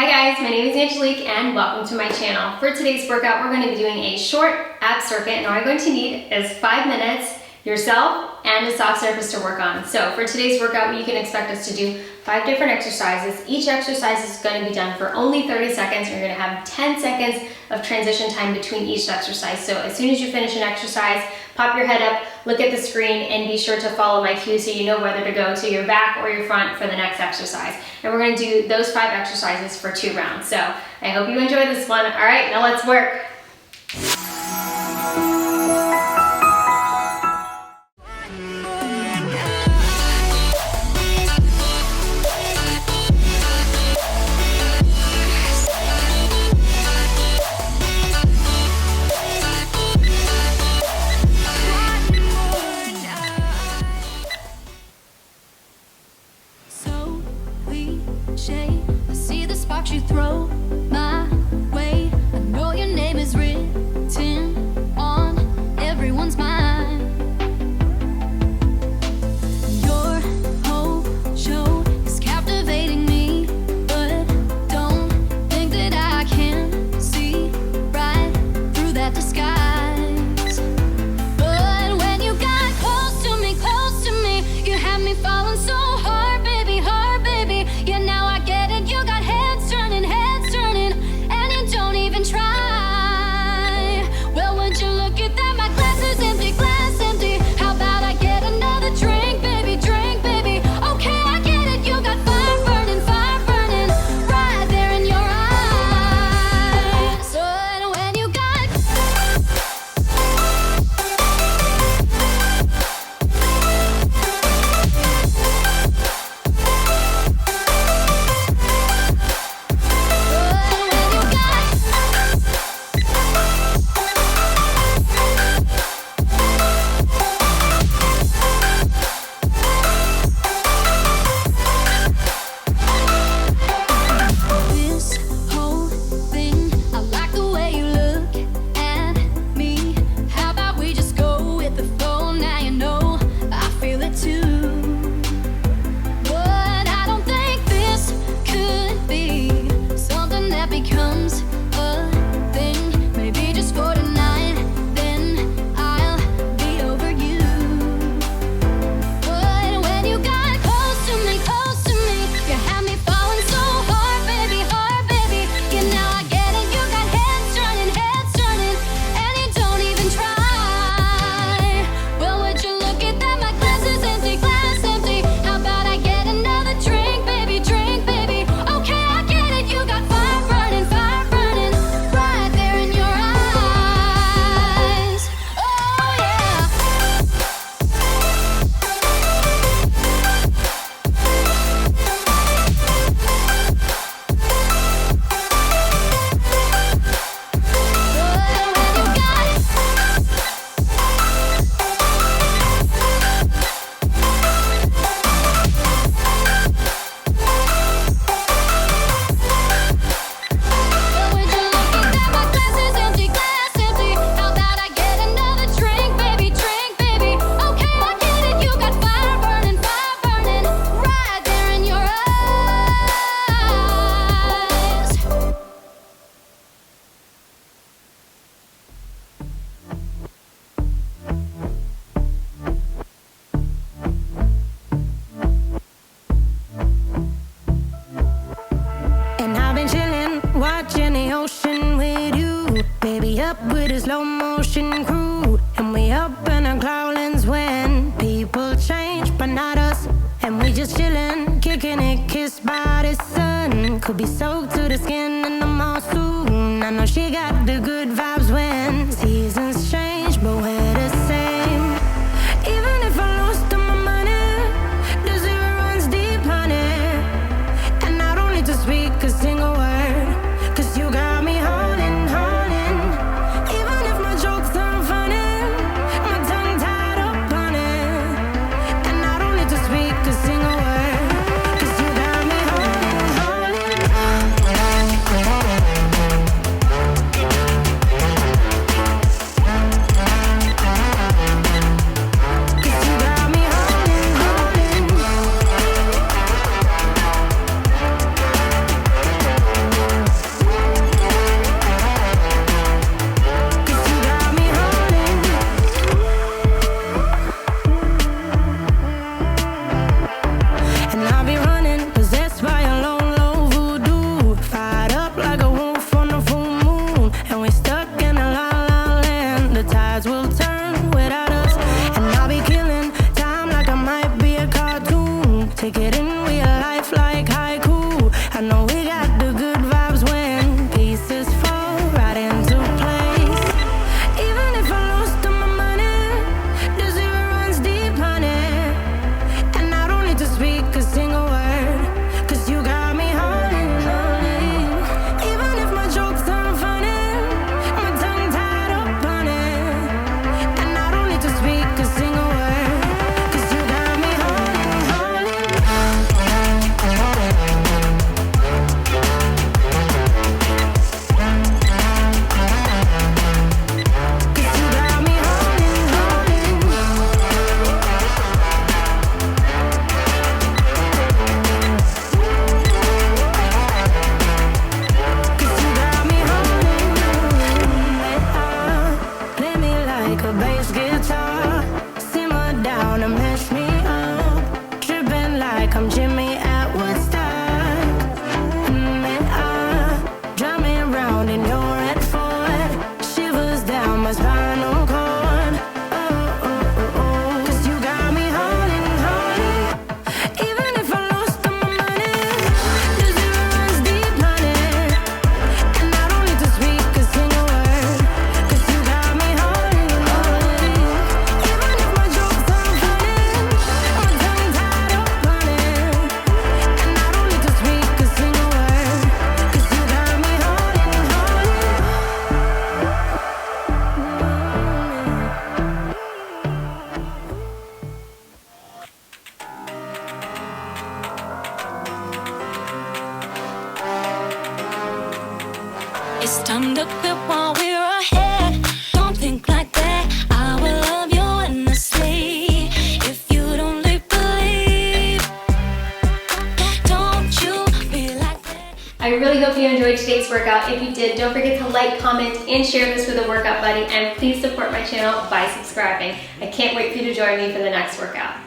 Hi guys, my name is Angelique and welcome to my channel. For today's workout, we're going to be doing a short ab circuit, and all you're going to need is 5 minutes, yourself, and a soft surface to work on. So for today's workout, you can expect us to do 5 different exercises. Each exercise is going to be done for only 30 seconds. You're going to have 10 seconds of transition time between each exercise. So as soon as you finish an exercise, pop your head up, look at the screen, and be sure to follow my cue so you know whether to go to your back or your front for the next exercise. And we're going to do those 5 exercises for 2 rounds. So I hope you enjoy this one. All right, now let's work. I see the sparks you throw my way. I know your name is written on everyone's mind. Your whole show is captivating me, but don't think that I can see right through that disguise. But when you got close to me, you had me falling so hard, baby, hard, baby. Yeah, now I get it. You got heads turning, and you don't even try. Well, would you look at that? My glass is empty, glass empty. How about I get another drink, baby, drink, baby? Okay, I get it. You got fire burning, right there in your eyes. So when you got watching the ocean with you, baby, up with a slow motion crew, and we up in our clouds when people change, but not us, and we just chillin', kicking it, kissed by the sun, could be soaked to the skin in the mall soon. I know she got the good vibes when seasons change, but we're the same. Even if I lost all my money, the zero runs deep, honey, and I don't need to speak a single word. You got me holding, holding. Even if my jokes aren't funny, my tongue tied up on it, and I don't need to speak a single word. 'Cause you got me holding, holding. It's time to quit while we're ahead. Don't think like that. I will love you endlessly. If you don't believe, don't you be like that. I really hope you enjoyed today's workout. If you did, don't forget to like, comment, and share this with a workout buddy, and please support my channel by subscribing. I can't wait for you to join me for the next workout.